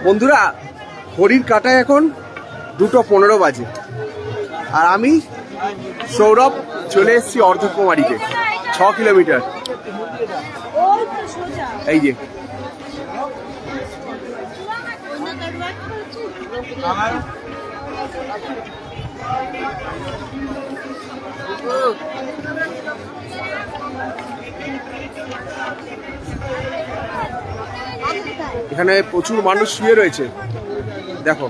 বন্ধুরা, ঘড়ির কাঁটায় এখন 2:15 বাজে, আর আমি সৌরভ চলে এসেছি অর্ধকুমারীতে। 6 কিলোমিটার। এই যে এখানে প্রচুর মানুষ শুয়ে রয়েছে, দেখো।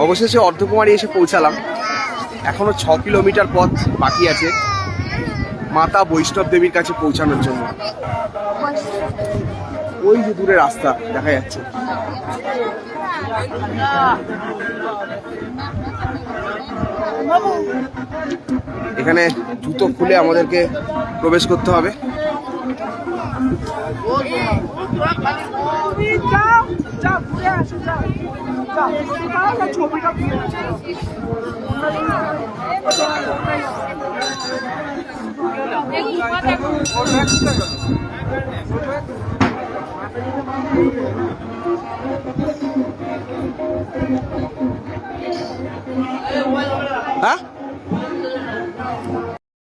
অবশেষে অর্ধকুমারী এসে পৌঁছালাম। এখনো 6 কিলোমিটার পথ বাকি আছে মাতা বৈষ্ণব দেবীর কাছে পৌঁছানোর জন্য। ওই যে দূরে রাস্তা দেখা যাচ্ছে। এখানে জুতো খুলে আমাদেরকে প্রবেশ করতে হবে। হ্যাঁ,